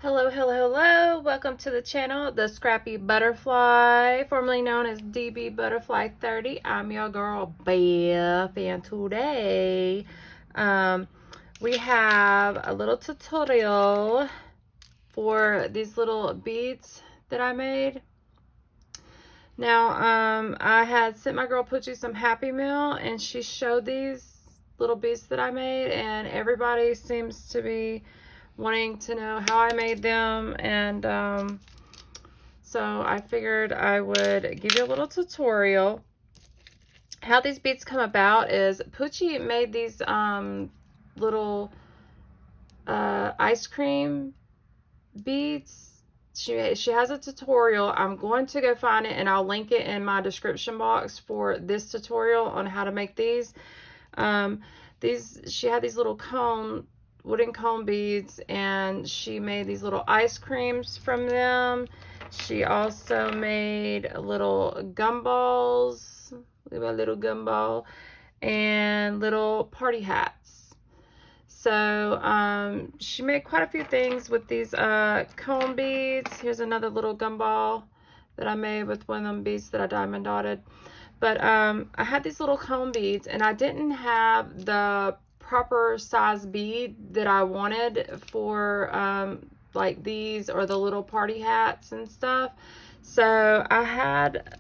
Hello, hello, hello. Welcome to the channel, The Scrappy Butterfly, formerly known as DB Butterfly 30. I'm your girl, Beth, and today we have a little tutorial for these little beads that I made. Now, I had sent my girl Poochie some Happy Meal, and she showed these little beads that I made, and everybody seems to be wanting to know how I made them, and so I figured I would give you a little tutorial. How these beads come about is Poochie made these little ice cream beads. She has a tutorial. I'm going to go find it and I'll link it in my description box for this tutorial on how to make these. She had these little wooden cone beads, and she made these little ice creams from them. She also made little gumballs, look at my little gumball, and little party hats. So she made quite a few things with these cone beads. Here's another little gumball that I made with one of them beads that I diamond dotted. But I had these little cone beads, and I didn't have the proper size bead that I wanted for like these or the little party hats and stuff. So I had,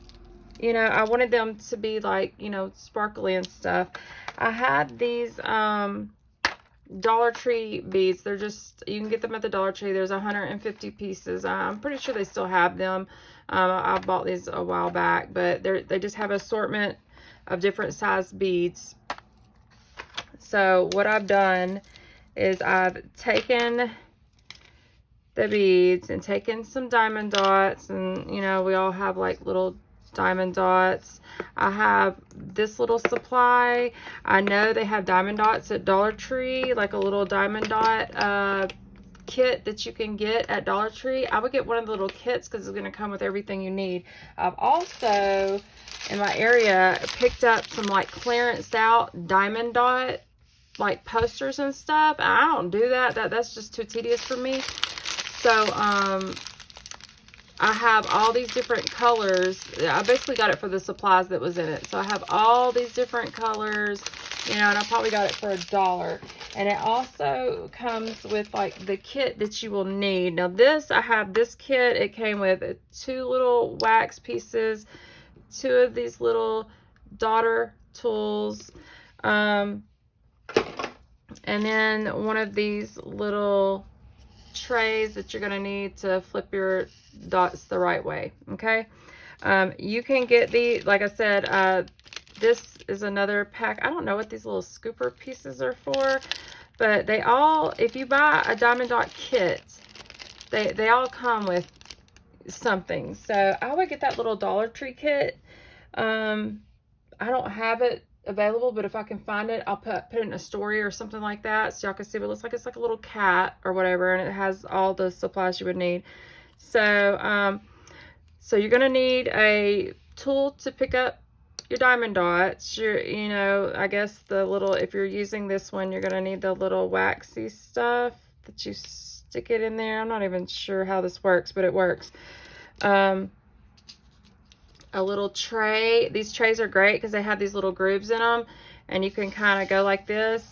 I wanted them to be like, sparkly and stuff. I had these Dollar Tree beads. They're just, you can get them at the Dollar Tree. There's 150 pieces. I'm pretty sure they still have them. I bought these a while back, but they just have an assortment of different size beads. So what I've done is I've taken the beads and taken some diamond dots, and we all have like little diamond dots. I have this little supply. I know they have diamond dots at Dollar Tree, like a little diamond dot kit that you can get at Dollar Tree. I would get one of the little kits because it's going to come with everything you need. I've also, in my area, picked up some like clearanced out diamond dot like posters and stuff. I don't do that. That's just too tedious for me. So I have all these different colors. I basically got it for the supplies that was in it. So I have all these different colors, and I probably got it for $1. And it also comes with like the kit that you will need. Now I have this kit. It came with 2 little wax pieces, 2 of these little daughter tools, and then one of these little trays that you're going to need to flip your dots the right way. Okay. You can get like I said, this is another pack. I don't know what these little scooper pieces are for, but if you buy a diamond dot kit, they all come with something. So I would get that little Dollar Tree kit. I don't have it available, but if I can find it, I'll put it in a story or something like that so y'all can see what it looks like. It's like a little cat or whatever, and it has all the supplies you would need. So so you're gonna need a tool to pick up your diamond dots. I guess if you're using this one, you're gonna need the little waxy stuff that you stick it in there. I'm not even sure how this works, but it works. A little tray. These trays are great because they have these little grooves in them, and you can kind of go like this,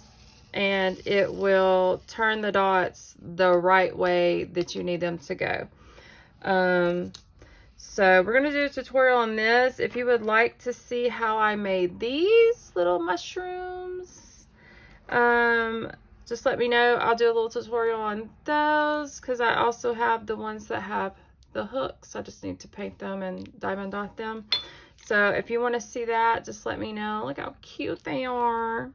and it will turn the dots the right way that you need them to go. So we're going to do a tutorial on this. If you would like to see how I made these little mushrooms, just let me know. I'll do a little tutorial on those because I also have the ones that have the hooks. I just need to paint them and diamond dot them. So if you want to see that, just let me know. Look how cute they are.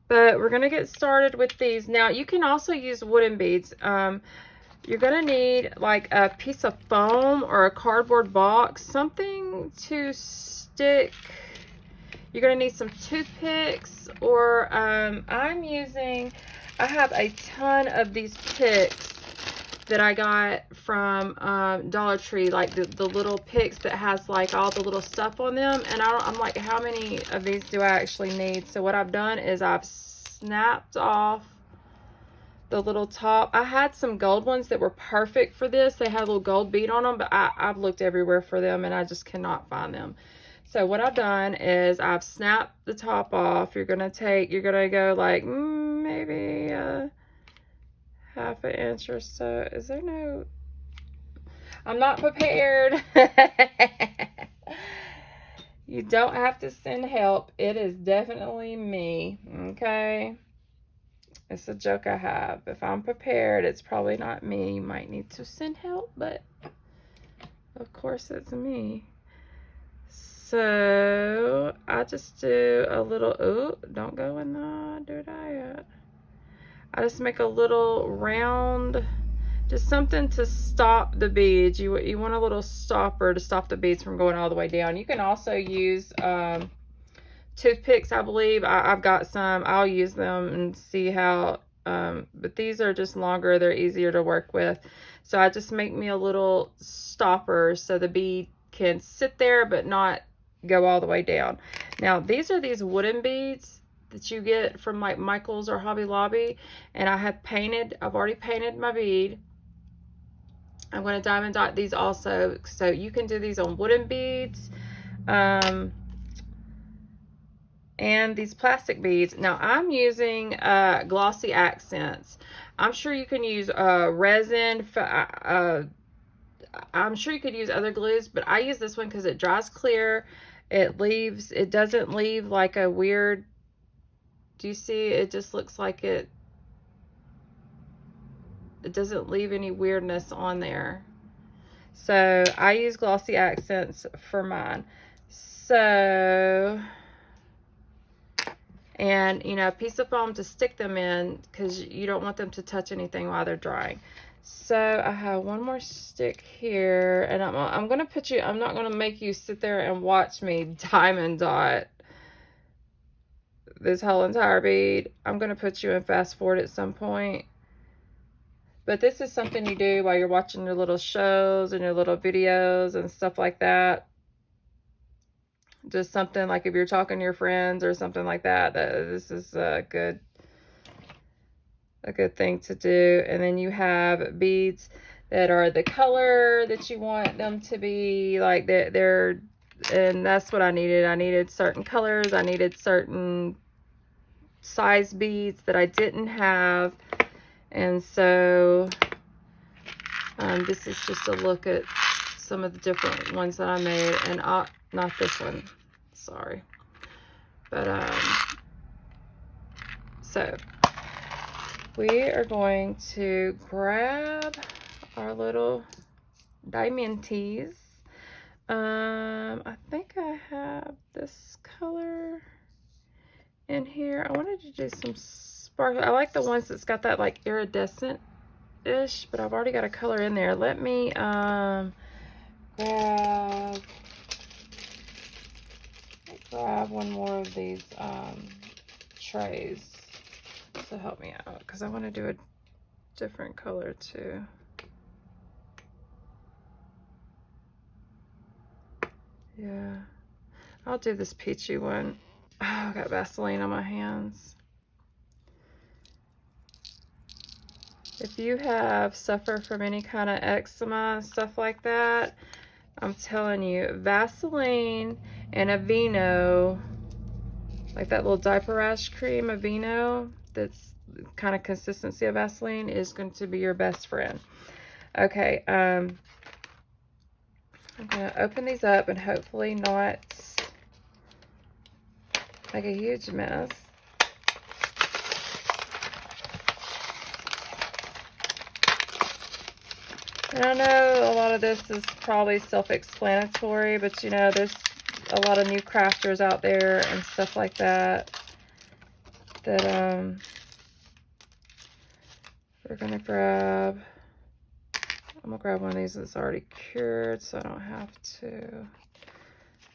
But we're going to get started with these. Now you can also use wooden beads. You're going to need like a piece of foam or a cardboard box, something to stick. You're going to need some toothpicks, or I have a ton of these picks that I got from Dollar Tree, like the little picks that has like all the little stuff on them, and I'm like, how many of these do I actually need? So what I've done is I've snapped off the little top. I had some gold ones that were perfect for this. They had a little gold bead on them, but I've looked everywhere for them and I just cannot find them. So what I've done is I've snapped the top off. You're gonna go like maybe half an inch or so. Is there no, I'm not prepared. You don't have to send help. It is definitely me, okay? It's a joke I have. If I'm prepared, it's probably not me. You might need to send help, but of course it's me. So I just do a little, oh, don't go in the dirty yet. I just make a little round, just something to stop the beads. You want a little stopper to stop the beads from going all the way down. You can also use toothpicks, I believe. I've got some. I'll use them and see how, but these are just longer. They're easier to work with. So I just make me a little stopper so the bead can sit there but not go all the way down. Now, these are these wooden beads that you get from like Michael's or Hobby Lobby, and I've already painted my bead. I'm going to diamond dot these also, so you can do these on wooden beads and these plastic beads. Now I'm using glossy accents. I'm sure you can use resin. I'm sure you could use other glues, but I use this one because it dries clear. It doesn't leave like a weird, do you see? It just looks like it doesn't leave any weirdness on there. So I use glossy accents for mine. So, and you know, a piece of foam to stick them in because you don't want them to touch anything while they're drying. So I have one more stick here, and I'm gonna put you, I'm not gonna make you sit there and watch me diamond dot this whole entire bead. I'm gonna put you in fast forward at some point. But this is something you do while you're watching your little shows and your little videos and stuff like that. Just something like if you're talking to your friends or something like that, this is a good thing to do. And then you have beads that are the color that you want them to be, like they're and that's what I needed. I needed certain colors. I needed certain size beads that I didn't have. And so this is just a look at some of the different ones that I made, and not this one, sorry. But so we are going to grab our little diamantes. I think I have this color in here. I wanted to do some sparkle. I like the ones that's got that like iridescent-ish, but I've already got a color in there. Let me grab one more of these trays to help me out, because I want to do a different color too. Yeah, I'll do this peachy one. Oh, I got Vaseline on my hands. If you suffer from any kind of eczema and stuff like that, I'm telling you, Vaseline and Aveeno, like that little diaper rash cream, Aveeno, that's kind of consistency of Vaseline, is going to be your best friend. Okay, I'm going to open these up and hopefully not make a huge mess. And I know a lot of this is probably self-explanatory, but you know, there's a lot of new crafters out there and stuff like that that we're gonna grab. I'm gonna grab one of these that's already cured so I don't have to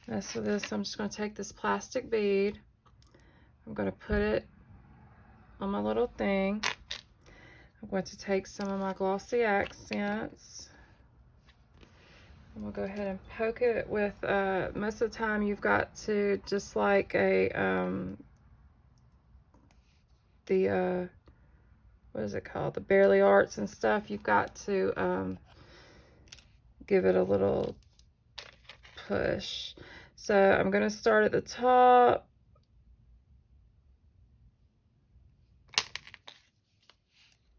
mess with this. I'm just gonna take this plastic bead. I'm gonna put it on my little thing. I'm going to take some of my glossy accents. I'm gonna go ahead and poke it with, most of the time you've got to just like a, what is it called? The Barely Arts and stuff. You've got to give it a little push. So I'm going to start at the top.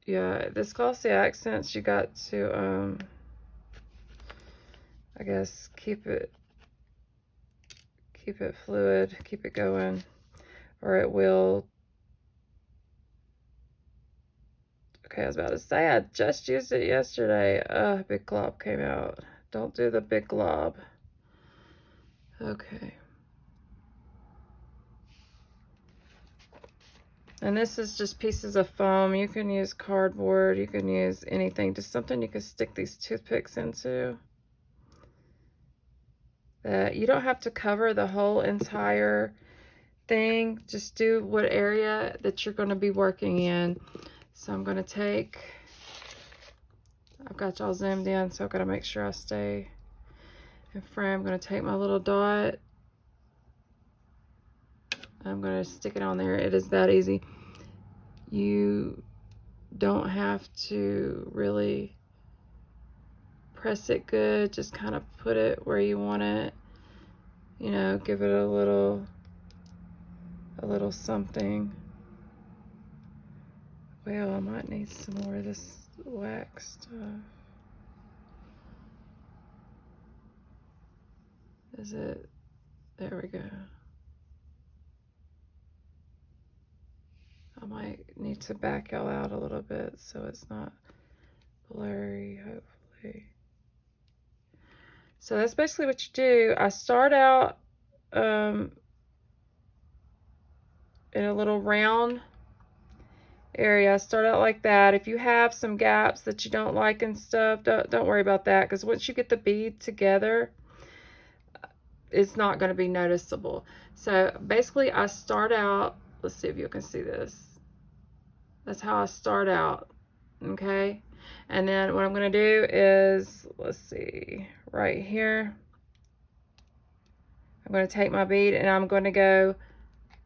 Yeah, this Glossy Accents, you got to, I guess, keep it fluid, keep it going, or it will. Okay, I was about to say, I just used it yesterday. Big glob came out. Don't do the big glob. Okay. And this is just pieces of foam. You can use cardboard. You can use anything. Just something you can stick these toothpicks into. That you don't have to cover the whole entire thing. Just do what area that you're going to be working in. So I'm going to take, I've got y'all zoomed in, so I've got to make sure I stay in frame. I'm going to take my little dot. I'm going to stick it on there. It is that easy. You don't have to really press it good. Just kind of put it where you want it. You know, give it a little something. Well, I might need some more of this wax stuff. Is it? There we go. I might need to back y'all out a little bit so it's not blurry, hopefully. So that's basically what you do. I start out in a little round area. I start out like that. If you have some gaps that you don't like and stuff, don't worry about that, because once you get the bead together, it's not going to be noticeable. So basically I start out, let's see if you can see this. That's how I start out, okay? And then what I'm going to do is, let's see, right here, I'm going to take my bead and I'm going to go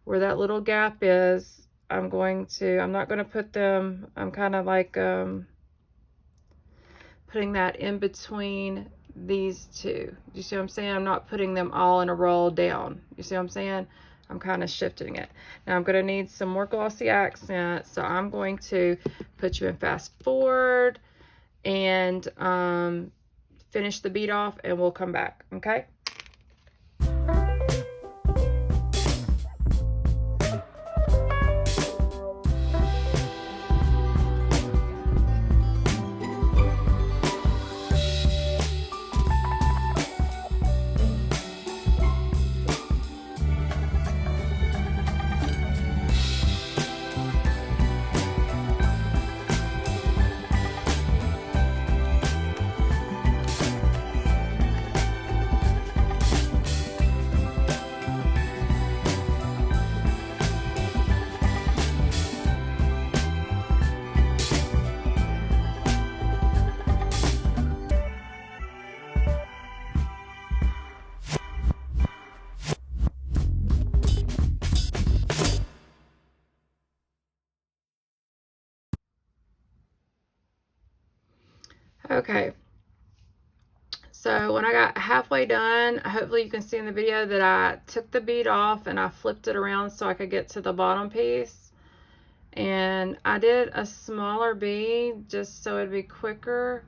where that little gap is. I'm not going to put them, I'm kind of like putting that in between these two. You see what I'm saying? I'm not putting them all in a roll down. You see what I'm saying? I'm kind of shifting it. Now I'm going to need some more Glossy Accent, so I'm going to put you in fast forward and finish the bead off, and we'll come back, okay? Okay, so when I got halfway done, hopefully you can see in the video that I took the bead off and I flipped it around so I could get to the bottom piece. And I did a smaller bead just so it'd be quicker,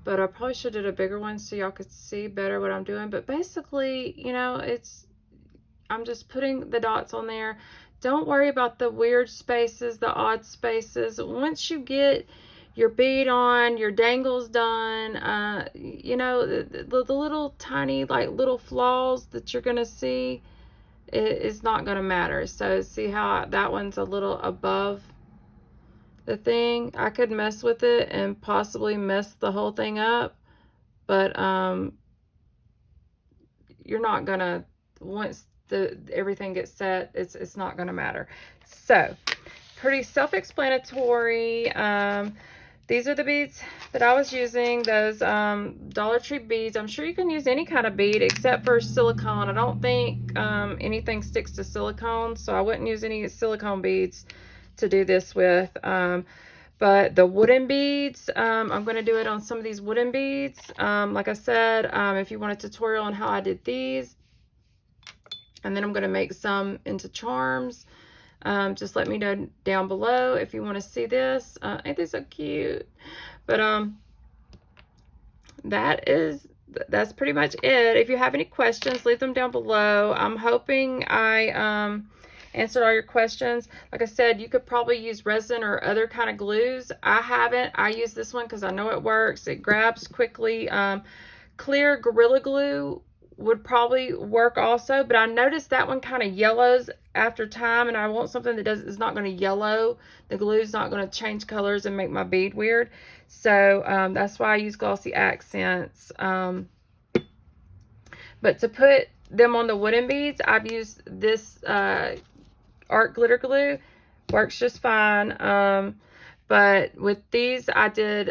but I probably should have did a bigger one so y'all could see better what I'm doing. But basically, you know, I'm just putting the dots on there. Don't worry about the weird spaces, the odd spaces. Once you get your bead on, your dangle's done, you know, the little tiny, like little flaws that you're gonna see, it's not gonna matter. So see how that one's a little above the thing? I could mess with it and possibly mess the whole thing up, but you're not gonna, once everything gets set, it's not gonna matter. So pretty self-explanatory. These are the beads that I was using, those Dollar Tree beads. I'm sure you can use any kind of bead except for silicone. I don't think anything sticks to silicone, so I wouldn't use any silicone beads to do this with. But the wooden beads, I'm going to do it on some of these wooden beads. Like I said, if you want a tutorial on how I did these, and then I'm going to make some into charms. Just let me know down below if you want to see this. Ain't they so cute? But that's pretty much it. If you have any questions, leave them down below. I'm hoping I answered all your questions. Like I said, you could probably use resin or other kind of glues. I haven't. I use this one because I know it works. It grabs quickly. Clear Gorilla Glue would probably work also, but I noticed that one kind of yellows after time, and I want something that is not going to yellow. The glue's not going to change colors and make my bead weird. So that's why I use Glossy Accents. But to put them on the wooden beads, I've used this art glitter glue. Works just fine. But with these, I did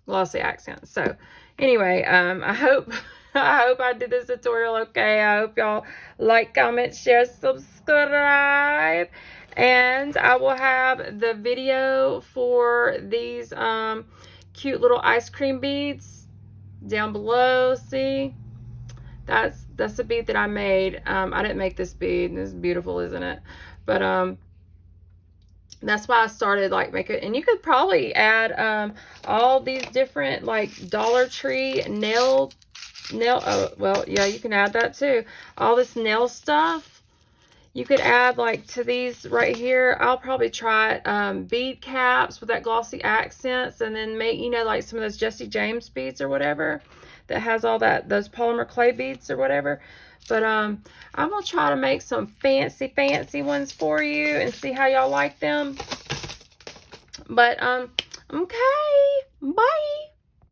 Glossy Accents. So anyway, I hope I did this tutorial okay. I hope y'all like, comment, share, subscribe. And I will have the video for these cute little ice cream beads down below. See? That's a bead that I made. I didn't make this bead. This is beautiful, isn't it? But that's why I started like making, and you could probably add all these different like Dollar Tree nail, oh, well, yeah, you can add that too. All this nail stuff you could add like to these right here. I'll probably try bead caps with that Glossy Accents, and then make, you know, like some of those Jesse James beads or whatever that has all that, those polymer clay beads or whatever. But I'm gonna try to make some fancy ones for you and see how y'all like them. But okay, bye.